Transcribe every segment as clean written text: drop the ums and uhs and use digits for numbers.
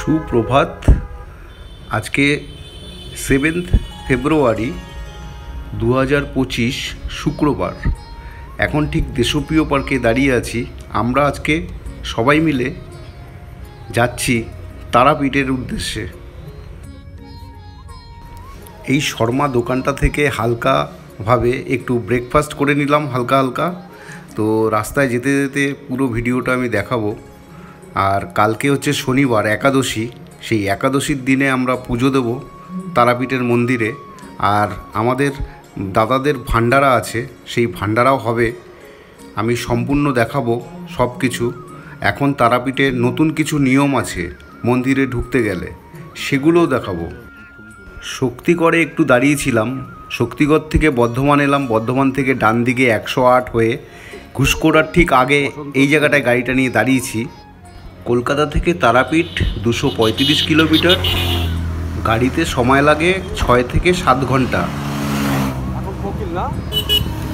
সুপ্রভাত। আজকে 7 ফেব্রুয়ারি 2025 শুক্রবার। এখন ঠিক দেশপ্রিয় পার্কে দাঁড়িয়ে আছি। আমরা আজকে সবাই মিলে যাচ্ছি তারাপীঠের উদ্দেশ্যে। এই শর্মা দোকানটা থেকে হালকাভাবে একটু ব্রেকফাস্ট করে নিলাম, হালকা হালকা। তো রাস্তায় যেতে যেতে পুরো ভিডিওটা আমি দেখাবো। আর কালকে হচ্ছে শনিবার, একাদশী। সেই একাদশীর দিনে আমরা পুজো দেব তারাপীঠের মন্দিরে। আর আমাদের দাদাদের ভান্ডারা আছে, সেই ভান্ডারাও হবে। আমি সম্পূর্ণ দেখাবো সব কিছু। এখন তারাপীঠে নতুন কিছু নিয়ম আছে মন্দিরে ঢুকতে গেলে, সেগুলোও দেখাবো। শক্তিগড়ে একটু দাঁড়িয়েছিলাম, শক্তিগড় থেকে বর্ধমান এলাম, বর্ধমান থেকে ডান দিকে 108 হয়ে ঘুষকোড়ার ঠিক আগে এই জায়গাটায় গাড়িটা নিয়ে দাঁড়িয়েছি। কলকাতা থেকে তারাপীঠ 235 কিলোমিটার। গাড়িতে সময় লাগে 6 থেকে 7 ঘন্টা।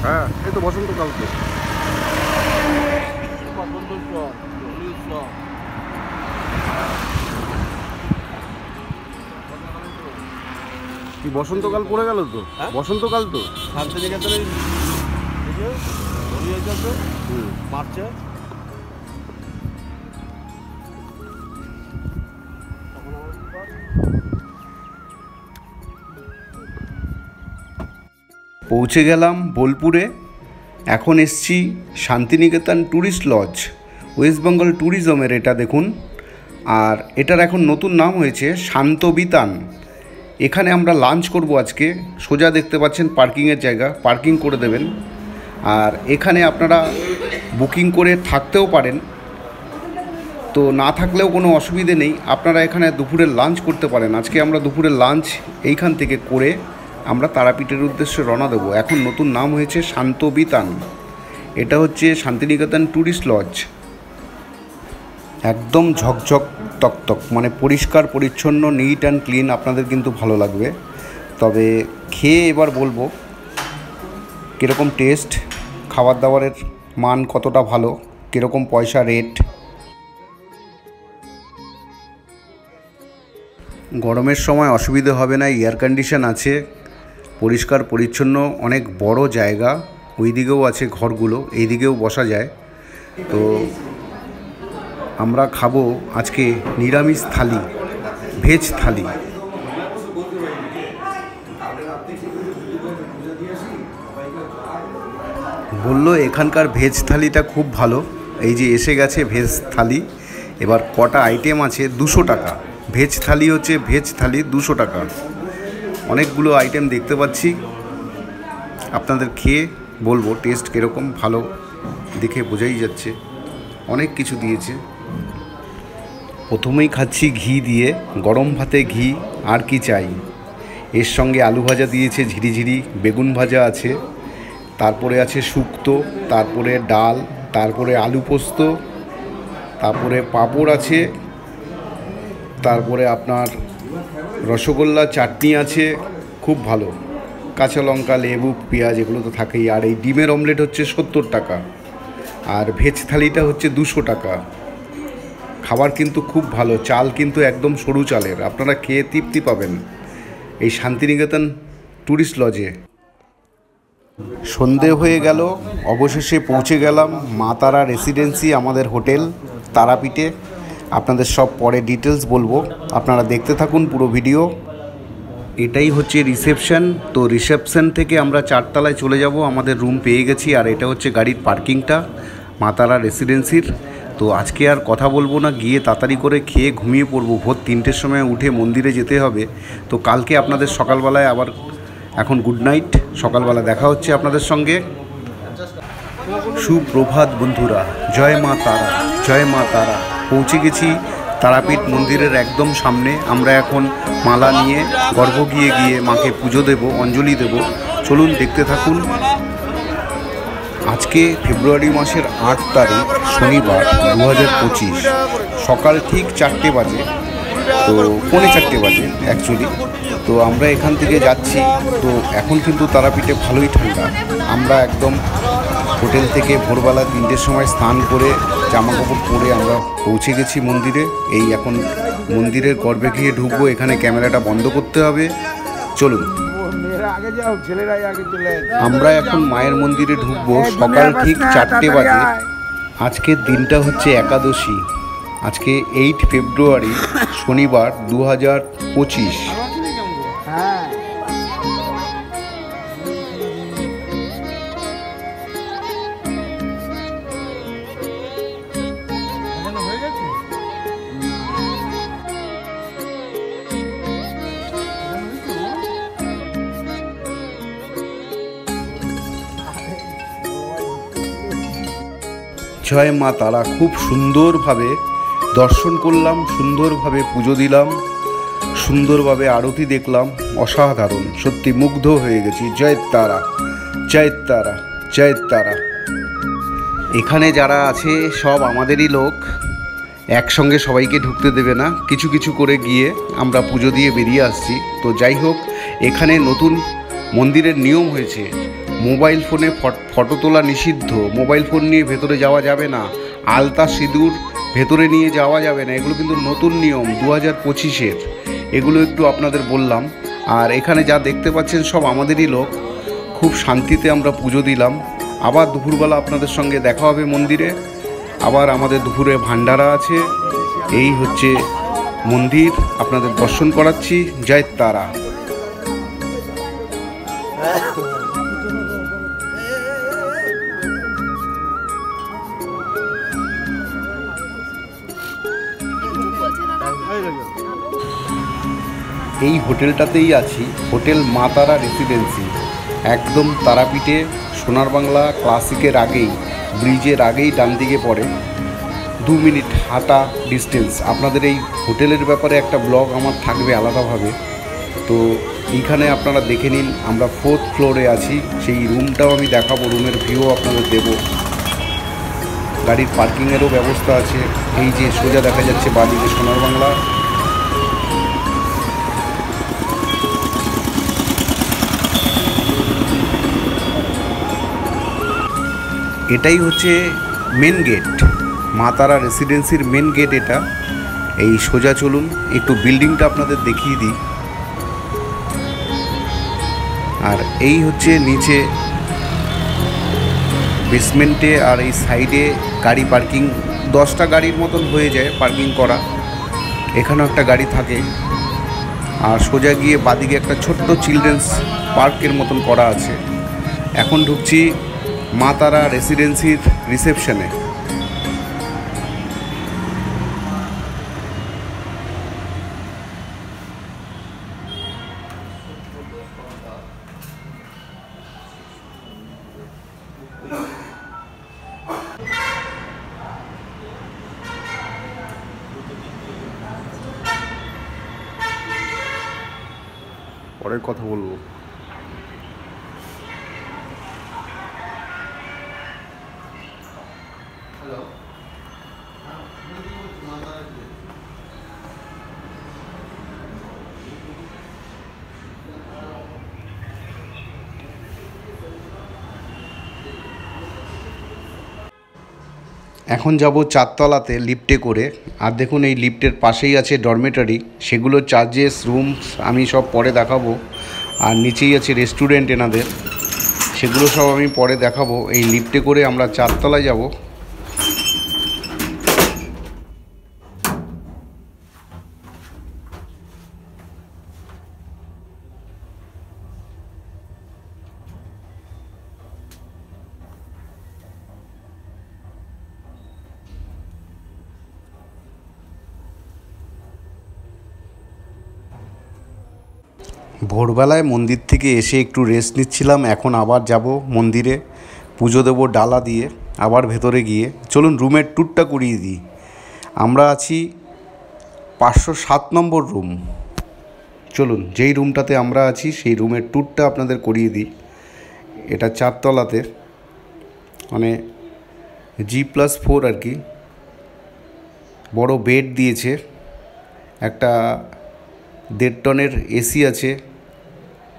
হ্যাঁ, এই তো বসন্তকাল তো। কি বসন্তকাল পড়ে গেল তো? বসন্তকাল তো শান্তিনিকেতনে মার্চে। পৌঁছে গেলাম বোলপুরে। এখন এসছি Shantiniketan tourist lodge, West Bengal ট্যুরিজমের এটা দেখুন। আর এটার এখন নতুন নাম হয়েছে শান্তবিতান। এখানে আমরা লাঞ্চ করব আজকে। সোজা দেখতে পাচ্ছেন পার্কিংয়ের জায়গা, পার্কিং করে দেবেন। আর এখানে আপনারা বুকিং করে থাকতেও পারেন, তো না থাকলেও কোনো অসুবিধে নেই। আপনারা এখানে দুপুরের লাঞ্চ করতে পারেন। আজকে আমরা দুপুরের লাঞ্চ এইখান থেকে করে আমরা তারাপীঠের উদ্দেশ্যে রওনা দেবো। এখন নতুন নাম হয়েছে শান্তবিতান। এটা হচ্ছে শান্তিনিকেতন ট্যুরিস্ট লজ। একদম ঝকঝক তকতক, মানে পরিষ্কার পরিচ্ছন্ন, নিট অ্যান্ড ক্লিন। আপনাদের কিন্তু ভালো লাগবে। তবে খেয়ে এবার বলবো কীরকম টেস্ট, খাবার দাবারের মান কতটা ভালো, কীরকম পয়সা রেট। গরমের সময় অসুবিধে হবে না, এয়ার কন্ডিশন আছে, পরিষ্কার পরিচ্ছন্ন, অনেক বড় জায়গা। ওই দিকেও আছে ঘরগুলো, এই দিকেও বসা যায়। তো আমরা খাবো আজকে নিরামিষ থালি, ভেজ থালি। বললো এখানকার ভেজ থালিটা খুব ভালো। এই যে এসে গেছে ভেজ থালি। এবার কটা আইটেম আছে, 200 টাকা। ভেজ থালি হচ্ছে ভেজ থালি 200 টাকা। অনেকগুলো আইটেম দেখতে পাচ্ছি। আপনাদের খেয়ে বলবো টেস্ট কীরকম। ভালো দেখে বোঝাই যাচ্ছে, অনেক কিছু দিয়েছে। প্রথমেই খাচ্ছি ঘি দিয়ে, গরম ভাতে ঘি, আর কি চাই। এর সঙ্গে আলু ভাজা দিয়েছে, ঝিরিঝিরি বেগুন ভাজা আছে, তারপরে আছে শুক্তো, তারপরে ডাল, তারপরে আলু পোস্ত, তারপরে পাঁপড় আছে, তারপরে আপনার রসগোল্লা, চাটনি আছে, খুব ভালো। কাঁচা লঙ্কা, লেবু, পেঁয়াজ এগুলো তো থাকেই। আর এই ডিমের অমলেট হচ্ছে 70 টাকা। আর ভেজ থালিটা হচ্ছে 200 টাকা। খাবার কিন্তু খুব ভালো, চাল কিন্তু একদম সরু চালের। আপনারা খেয়ে তৃপ্তি পাবেন এই শান্তিনিকেতন ট্যুরিস্ট লজে। সন্ধে হয়ে গেল, অবশেষে পৌঁছে গেলাম মা তারা রেসিডেন্সি, আমাদের হোটেল তারাপীঠে। আপনাদের সব পরে ডিটেলস বলবো, আপনারা দেখতে থাকুন পুরো ভিডিও। এটাই হচ্ছে রিসেপশন। তো রিসেপশন থেকে আমরা 4 তলায় চলে যাব, আমাদের রুম পেয়ে গেছি। আর এটা হচ্ছে গাড়ির পার্কিংটা মা তারা রেসিডেন্সির। তো আজকে আর কথা বলবো না, গিয়ে তাড়াতাড়ি করে খেয়ে ঘুমিয়ে পড়বো। ভোর 3টের সময় উঠে মন্দিরে যেতে হবে। তো কালকে আপনাদের সকালবেলায় আবার, এখন গুড নাইট, সকালবেলা দেখা হচ্ছে আপনাদের সঙ্গে। সুপ্রভাত বন্ধুরা, জয় মা তারা, জয় মা তারা। পৌঁছে গেছি তারাপীঠ মন্দিরের একদম সামনে। আমরা এখন মালা নিয়ে গর্ভগৃহে গিয়ে মাকে পুজো দেব, অঞ্জলি দেব। চলুন দেখতে থাকুন। আজকে ফেব্রুয়ারি মাসের 8 তারিখ, শনিবার 2025। সকাল ঠিক 4টে বাজে, তো 4:45 বাজে অ্যাকচুয়ালি। তো আমরা এখান থেকে যাচ্ছি। তো এখন কিন্তু তারাপীঠে ভালোই ঠান্ডা। আমরা একদম হোটেল থেকে ভোরবেলা 3টের সময় স্নান করে জামা কাপড় পরে আমরা পৌঁছে গেছি মন্দিরে। এই এখন মন্দিরের গর্ভে গিয়ে ঢুকবো। এখানে ক্যামেরাটা বন্ধ করতে হবে। চলুন, আমরা এখন মায়ের মন্দিরে ঢুকবো। সকাল ঠিক 4টে বাজে। আজকের দিনটা হচ্ছে একাদশী। আজকে 8 ফেব্রুয়ারি শনিবার 2025। জয় মা তারা। খুব সুন্দরভাবে দর্শন করলাম, সুন্দরভাবে পুজো দিলাম, সুন্দরভাবে আরতি দেখলাম। অসাধারণ, সত্যি মুগ্ধ হয়ে গেছি। জয় তারা, জয় তারা, জয় তারা। এখানে যারা আছে সব আমাদেরই লোক। একসঙ্গে সবাইকে ঢুকতে দেবে না, কিছু কিছু করে গিয়ে আমরা পুজো দিয়ে বেরিয়ে আসছি। তো যাই হোক, এখানে নতুন মন্দিরের নিয়ম হয়েছে, মোবাইল ফোনে ফটো তোলা নিষিদ্ধ। মোবাইল ফোন নিয়ে ভেতরে যাওয়া যাবে না। আলতা সিঁদুর ভেতরে নিয়ে যাওয়া যাবে না। এগুলো কিন্তু নতুন নিয়ম 2025-এর। এগুলো একটু আপনাদের বললাম। আর এখানে যা দেখতে পাচ্ছেন সব আমাদেরই লোক। খুব শান্তিতে আমরা পুজো দিলাম। আবার দুপুরবেলা আপনাদের সঙ্গে দেখা হবে মন্দিরে। আবার আমাদের দুপুরে ভান্ডারা আছে। এই হচ্ছে মন্দির, আপনাদের দর্শন করাচ্ছি। জয় তারা। এই হোটেলটাতেই আছি, হোটেল মা তারা রেসিডেন্সি, একদম তারাপীঠে সোনার বাংলা ক্লাসিকের আগেই, ব্রিজের আগেই ডান দিকে পড়ে। 2 মিনিট হাঁটা ডিস্টেন্স। আপনাদের এই হোটেলের ব্যাপারে একটা ব্লগ আমার থাকবে আলাদাভাবে। তো এইখানে আপনারা দেখে নিন, আমরা 4th ফ্লোরে আছি। সেই রুমটাও আমি দেখাবো, রুমের ভিউ আপনাদের দেব। গাড়ির পার্কিংয়েরও ব্যবস্থা আছে। এই যে সোজা দেখা যাচ্ছে বাদিকে সোনার বাংলা। এটাই হচ্ছে মেন গেট, মা তারা রেসিডেন্সির মেন গেট এটা। এই সোজা চলুন, একটু বিল্ডিংটা আপনাদের দেখিয়ে দিই। আর এই হচ্ছে নিচে বেসমেন্টে, আর এই সাইডে গাড়ি পার্কিং 10টা গাড়ির মতন হয়ে যায় পার্কিং করা। এখানেও একটা গাড়ি থাকে। আর সোজা গিয়ে বাদিকে একটা ছোট্ট চিলড্রেন্স পার্কের মতন করা আছে। এখন ঢুকছি মা তারা রেসিডেন্সির রিসেপশনে। পরের কথা বলবো। এখন যাব 4 তলাতে লিফটে করে। আর দেখুন এই লিফটের পাশেই আছে ডরমেটরি, সেগুলোর চার্জেস, রুমস আমি সব পরে দেখাবো। আর নিচেই আছে রেস্টুরেন্ট এনাদের, সেগুলো সব আমি পরে দেখাবো। এই লিফটে করে আমরা 4 তলায় যাব। ভোরবেলায় মন্দির থেকে এসে একটু রেস্ট নিচ্ছিলাম। এখন আবার যাব মন্দিরে, পুজো দেবো ডালা দিয়ে। আবার ভেতরে গিয়ে চলুন রুমের ট্যুরটা করিয়ে দিই। আমরা আছি 507 নম্বর রুম। চলুন যেই রুমটাতে আমরা আছি সেই রুমের ট্যুরটা আপনাদের করিয়ে দিই। এটা 4 তলাতে, মানে G+4 আর কি। বড় বেড দিয়েছে, একটা 1.5 টনের এসি আছে,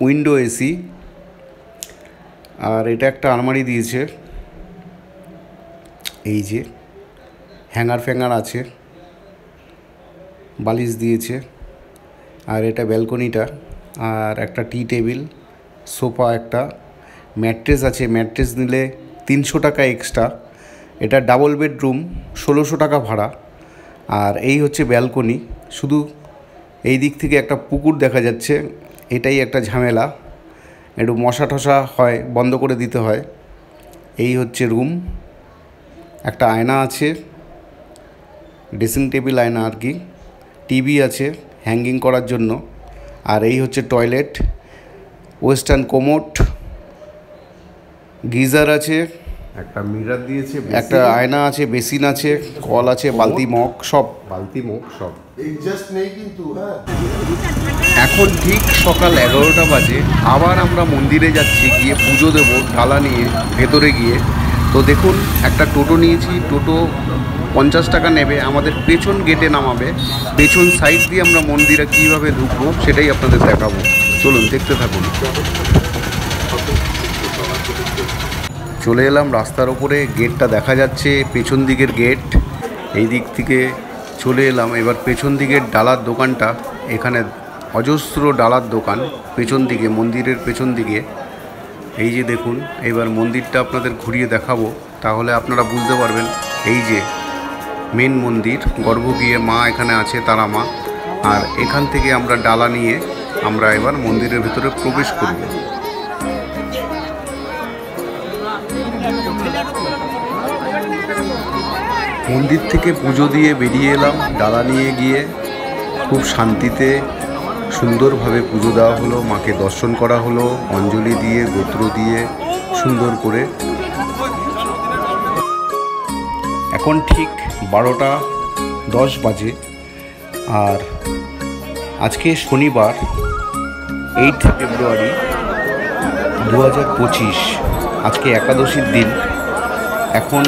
উইন্ডো এসি। আর এটা একটা আলমারি দিয়েছে, এই যে হ্যাঙ্গার ফ্যাঙ্গার আছে, বালিশ দিয়েছে। আর এটা ব্যালকনিটা, আর একটা টি টেবিল, সোফা, একটা ম্যাট্রেস আছে। ম্যাট্রেস নিলে 300 টাকা এক্সট্রা। এটা ডাবল বেডরুম, 1600 টাকা ভাড়া। আর এই হচ্ছে ব্যালকনি। শুধু এই দিক থেকে একটা পুকুর দেখা যাচ্ছে, এটাই একটা ঝামেলা, একটু মশা টশা হয়, বন্ধ করে দিতে হয়। এই হচ্ছে রুম, একটা আয়না আছে, ড্রেসিং টেবিল আয়না আর কি, টিভি আছে হ্যাঙ্গিং করার জন্য। আর এই হচ্ছে টয়লেট, ওয়েস্টার্ন কোমোড, গিজার আছে, একটা মিরর দিয়েছে, একটা আয়না আছে, বেসিন আছে, কল আছে, বালতি মগ সব। এক্সাস্ট নেই কিন্তু। হ্যাঁ, এখন ঠিক সকাল 11টা বাজে। আবার আমরা মন্দিরে যাচ্ছি, গিয়ে পুজো দেবো ডালা নিয়ে ভেতরে গিয়ে। তো দেখুন, একটা টোটো নিয়েছি, টোটো 50 টাকা নেবে, আমাদের পেছন গেটে নামাবে। পেছন সাইড দিয়ে আমরা মন্দিরে কীভাবে ঢুকবো সেটাই আপনাদের দেখাবো। চলুন দেখতে থাকুন। চলে এলাম রাস্তার ওপরে, গেটটা দেখা যাচ্ছে, পেছন দিকের গেট। এই দিক থেকে চলে এলাম। এবার পেছন দিকের ডালার দোকানটা, এখানে অজস্র ডালার দোকান পেছন দিকে, মন্দিরের পেছন দিকে। এই যে দেখুন, এবার মন্দিরটা আপনাদের ঘুরিয়ে দেখাবো, তাহলে আপনারা বুঝতে পারবেন। এই যে মেন মন্দির, গর্ভগৃহে মা এখানে আছে, তারা মা। আর এখান থেকে আমরা ডালা নিয়ে আমরা এবার মন্দিরের ভিতরে প্রবেশ করব। মন্দির থেকে পুজো দিয়ে বেরিয়ে এলাম, ডালা নিয়ে গিয়ে খুব শান্তিতে সুন্দরভাবে পুজো দেওয়া হলো, মাকে দর্শন করা হলো, অঞ্জলি দিয়ে, গোত্র দিয়ে সুন্দর করে। এখন ঠিক 12টা 10 বাজে। আর আজকে শনিবার 8 ফেব্রুয়ারি 2025, আজকে একাদশীর দিন। এখন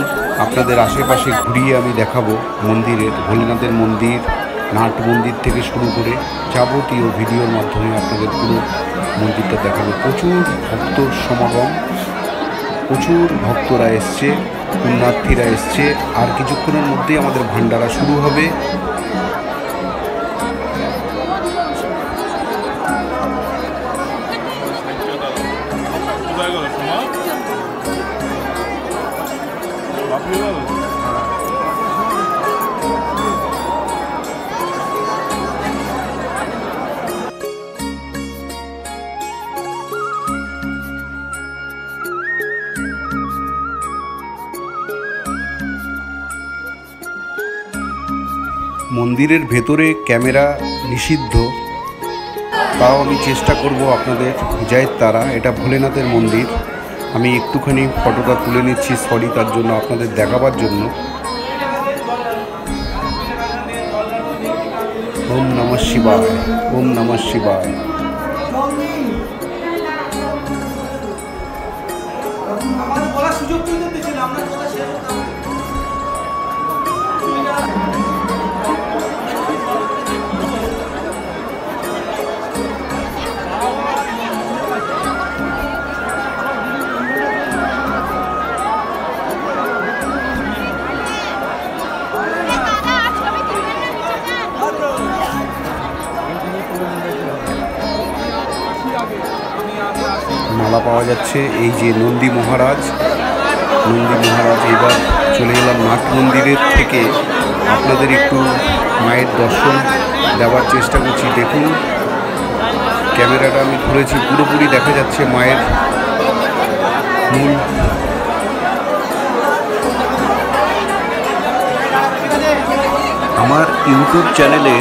আপনাদের আশেপাশে ঘুরিয়ে আমি দেখাবো মন্দিরের, ভোলেনাথের মন্দির, নাট মন্দির থেকে শুরু করে যাবতীয় ভিডিওর মাধ্যমে আপনাদের পুরো মন্দিরটা দেখাবো। প্রচুর ভক্ত সমাগম, প্রচুর ভক্তরা এসছে, পুণ্যার্থীরা এসছে। আর কিছুক্ষণের মধ্যেই আমাদের ভান্ডারা শুরু হবে। মন্দিরের ভেতরে ক্যামেরা নিষিদ্ধ, তাও আমি চেষ্টা করব আপনাদের। জয় তারা, এটা ভোলেনাথের মন্দির। আমি একটুখানি ফটোটা তুলে নিচ্ছি, সরি তার জন্য, আপনাদের দেখাবার জন্য। ওম নমঃ শিবায়, ওম নমঃ শিবায়। মালা পাওয়া যাচ্ছে। এই যে নন্দী মহারাজ, এবার চলে এলাম নাট মন্দিরের থেকে আপনাদের একটু মায়ের দর্শন দেওয়ার চেষ্টা করছি। দেখুন, ক্যামেরাটা আমি ধরেছি, পুরোপুরি দেখা যাচ্ছে মায়ের মূল। আমার ইউটিউব চ্যানেলে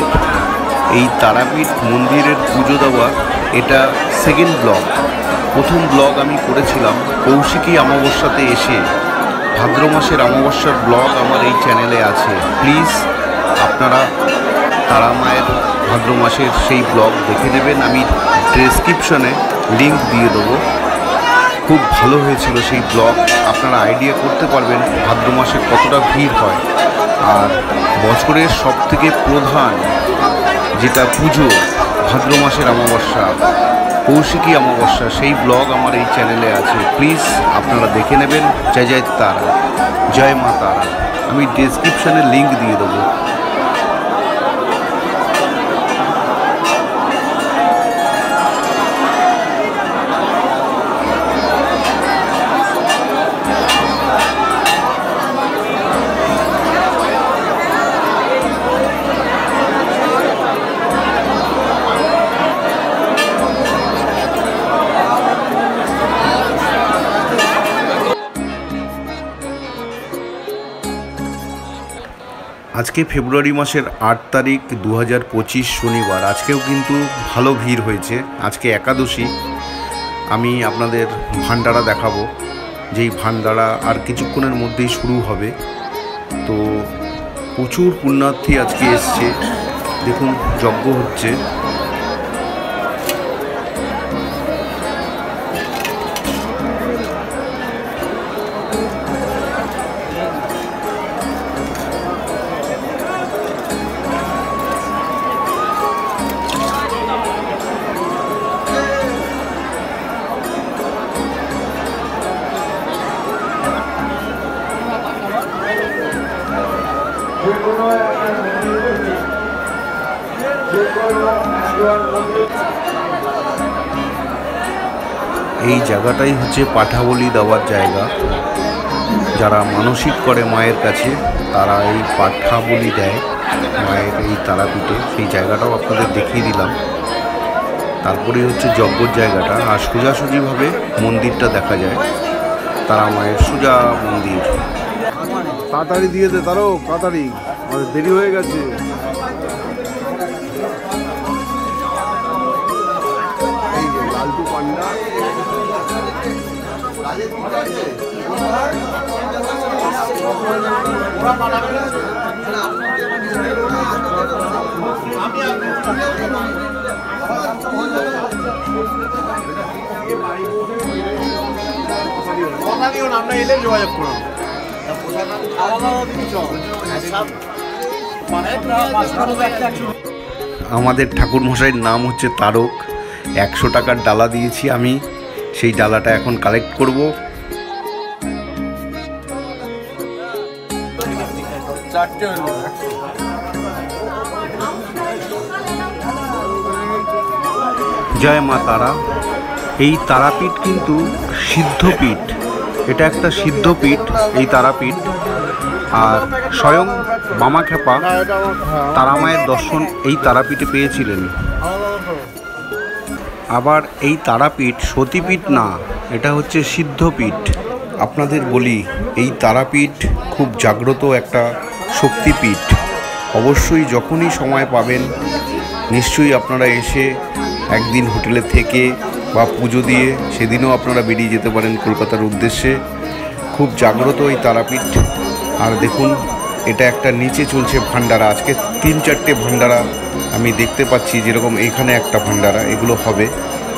এই তারাপীঠ মন্দিরের পুজো দেওয়া এটা সেকেন্ড ব্লগ। প্রথম ব্লগ আমি করেছিলাম কৌশিকী অমাবস্যাতে এসে। ভাদ্র মাসের অমাবস্যার ব্লগ আমার এই চ্যানেলে আছে। প্লিজ আপনারা তারা মায়ের ভাদ্র মাসের সেই ব্লগ দেখে নেবেন। আমি ডেসক্রিপশনে লিঙ্ক দিয়ে দেবো। খুব ভালো হয়েছিল সেই ব্লগ, আপনারা আইডিয়া করতে পারবেন ভাদ্র মাসে কতটা ভিড় হয়। আর বছরের সবথেকে প্রধান যেটা পুজো, ভাদ্র মাসের অমাবস্যা, কৌশিকী অমাবস্যা, সেই ব্লগ আমার এই চ্যানেলে আছে। প্লিজ আপনারা দেখে নেবেন। জয় জয় তারা। জয় মা তারা। আমি ডেসক্রিপশানে লিঙ্ক দিয়ে দেবো। আজকে ফেব্রুয়ারি মাসের 8 তারিখ 2025 শনিবার। আজকেও কিন্তু ভালো ভিড় হয়েছে। আজকে একাদশী। আমি আপনাদের ভান্ডারা দেখাবো, যেই ভান্ডারা আর কিছুক্ষণের মধ্যেই শুরু হবে। তো প্রচুর পুণ্যার্থী আজকে এসছে। দেখুন যজ্ঞ হচ্ছে। এই জায়গাটাই হচ্ছে পাঠাবলি দেওয়ার জায়গা। যারা মানসিক করে মায়ের কাছে তারা এই পাঠাবলি দেয় মায়ের এই তারাপীঠে। সেই জায়গাটাও আপনাদের দেখিয়ে দিলাম। তারপরে হচ্ছে যজ্ঞর জায়গাটা, আর সোজাসুজিভাবে মন্দিরটা দেখা যায়, তারা মায়ের সোজা মন্দির। তাড়াতাড়ি দিয়ে দে তারও, তাড়াতাড়ি, আমাদের দেরি হয়ে গেছে। এই যে লালটু পান্ডা। আমরা এলে যোগাযোগ করলাম। আমাদের ঠাকুর মশাইয়ের নাম হচ্ছে তারক। 100 টাকার ডালা দিয়েছি আমি, সেই ডালাটা এখন কালেক্ট করব। জয় মা তারা। এই তারাপীঠ কিন্তু সিদ্ধপীঠ। এটা একটা সিদ্ধপীঠ এই তারাপীঠ। আর স্বয়ং বামাখ্যাপা তারামায়ের দর্শন এই তারাপীঠে পেয়েছিলেন। আবার এই তারাপীঠ সতীপীঠ না, এটা হচ্ছে সিদ্ধপীঠ। আপনাদের বলি, এই তারাপীঠ খুব জাগ্রত একটা শক্তিপীঠ। অবশ্যই যখনই সময় পাবেন নিশ্চয়ই আপনারা এসে একদিন হোটেলে থেকে বা পুজো দিয়ে সেদিনও আপনারা বেরিয়ে যেতে পারেন কলকাতার উদ্দেশ্যে। খুব জাগ্রত এই তারাপীঠ। আর দেখুন, এটা একটা নিচে চলছে ভান্ডারা। আজকে 3-4টে ভান্ডারা আমি দেখতে পাচ্ছি। যেরকম এখানে একটা ভান্ডারা, এগুলো হবে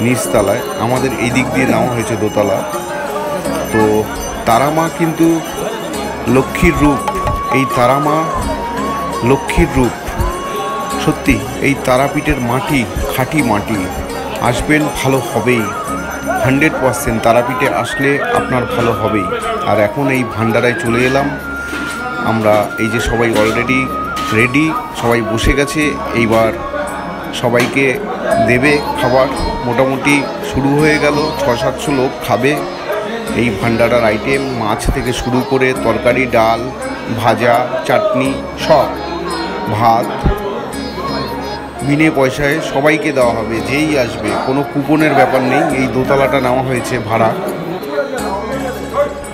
নিচতলায়। আমাদের এই দিক দিয়ে নেওয়া হয়েছে দোতলা। তো তারামা কিন্তু লক্ষ্মীর রূপ। এই তারামা লক্ষ্মীর রূপ। সত্যি এই তারাপীঠের মাটি খাঁটি মাটি। আসবেন, ভালো হবেই 100%। তারাপীঠে আসলে আপনার ভালো হবেই। আর এখন এই ভান্ডারায় চলে এলাম আমরা। এই যে সবাই অলরেডি রেডি, সবাই বসে গেছে। এইবার সবাইকে দেবে খাবার। মোটামুটি শুরু হয়ে গেল। 600-700 লোক খাবে এই ভান্ডারার আইটেম। মাছ থেকে শুরু করে তরকারি, ডাল, ভাজা, চাটনি, সব, ভাত বিনে পয়সায় সবাইকে দেওয়া হবে, যেই আসবে। কোনো কুপনের ব্যাপার নেই। এই দোতলাটা নেওয়া হয়েছে ভাড়া।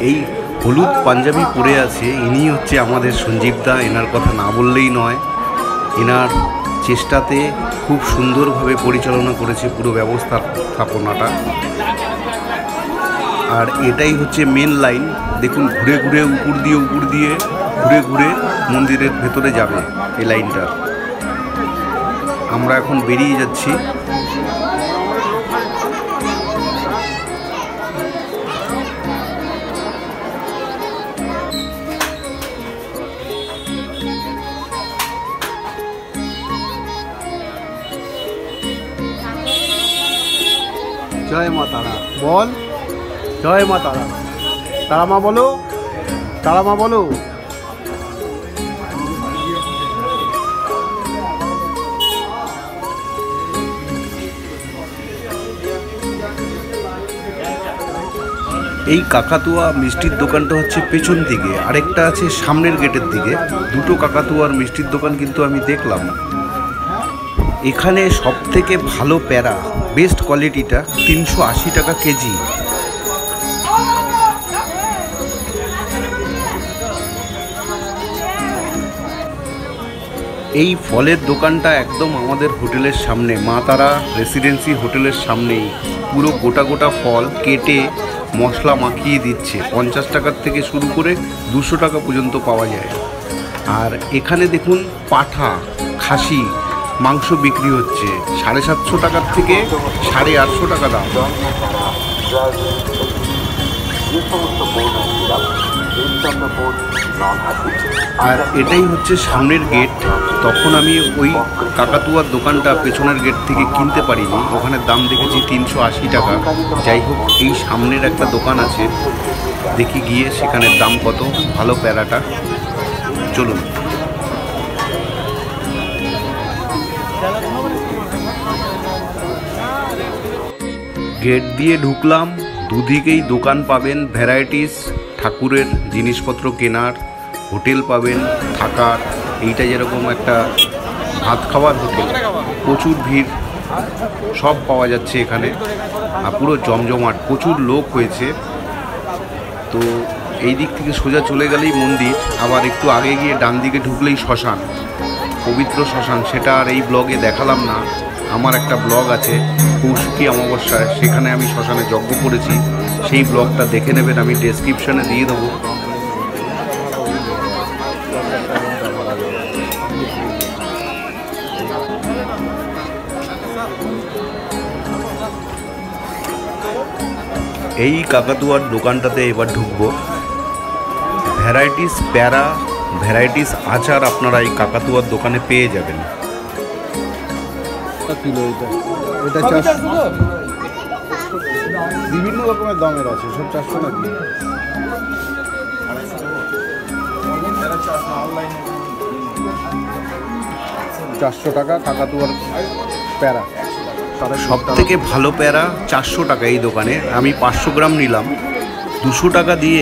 এই হলুদ পাঞ্জাবি পরে আছে, ইনি হচ্ছে আমাদের সঞ্জীবদা। এনার কথা না বললেই নয়। এনার চেষ্টাতে খুব সুন্দরভাবে পরিচালনা করেছে পুরো ব্যবস্থাপনাটা। আর এটাই হচ্ছে মেন লাইন। দেখুন ঘুরে ঘুরে উপর দিয়ে ঘুরে ঘুরে মন্দিরের ভেতরে যাবে এই লাইনটা। আমরা এখন বেরিয়ে যাচ্ছি। জয় মা তারা বল। জয় মা তারা। তারা মা বলো। তারা মা বলো। এই কাকাতুয়া মিষ্টির দোকানটা হচ্ছে পেছন দিকে, আরেকটা আছে সামনের গেটের দিকে। দুটো কাকাতুয়ার মিষ্টির দোকান কিন্তু আমি দেখলাম। এখানে সব থেকে ভালো প্যারা, বেস্ট কোয়ালিটিটা 380 টাকা কেজি। এই ফলের দোকানটা একদম আমাদের হোটেলের সামনে, মা তারা রেসিডেন্সি হোটেলের সামনেই। পুরো গোটা গোটা ফল কেটে মশলা মাখিয়ে দিচ্ছে। 50 টাকার থেকে শুরু করে 200 টাকা পর্যন্ত পাওয়া যায়। আর এখানে দেখুন পাঠা, খাসি মাংস বিক্রি হচ্ছে 750 টাকার থেকে 850 টাকা দাম। আর এটাই হচ্ছে সামনের গেট। তখন আমি ওই কাকাতুয়ার দোকানটা পেছনের গেট থেকে কিনতে পারিনি, ওখানে দাম দেখেছি 380 টাকা। যাই হোক, এই সামনের একটা দোকান আছে, দেখি গিয়ে সেখানের দাম কত ভালো প্যারাটা। চলুন। গেট দিয়ে ঢুকলাম, দুদিকেই দোকান পাবেন, ভ্যারাইটিস ঠাকুরের জিনিসপত্র কেনার, হোটেল পাবেন থাকার। এইটা যেরকম একটা ভাত খাওয়ার হোটেল, প্রচুর ভিড়, সব পাওয়া যাচ্ছে এখানে। আর পুরো জমজমাট, প্রচুর লোক হয়েছে। তো এই দিক থেকে সোজা চলে গেলেই মন্দির, আবার একটু আগে গিয়ে ডান দিকে ঢুকলেই শ্মশান, পবিত্র শ্মশান। সেটা আর এই ব্লগে দেখালাম না, আমার একটা ব্লগ আছে কৌশিকী অমাবস্যায়, সেখানে আমি শ্মশানে যজ্ঞ করেছি, সেই ব্লগটা দেখে নেবেন, আমি ডেসক্রিপশানে দিয়ে দেবো। এই কাকাতুয়ার দোকানটাতে এবার ঢুকবো। ভ্যারাইটিস প্যারা, ভ্যারাইটিস আচার আপনারা এই কাকাতুয়ার দোকানে পেয়ে যাবেন। কিলো এটা 400, বিভিন্ন রকমের দামের আছে, সব 400 নাকি? 400 টাকা কাকাতুয়ার প্যারা। সব থেকে ভালো প্যারা 400 টাকা এই দোকানে। আমি 500 গ্রাম নিলাম 200 টাকা দিয়ে।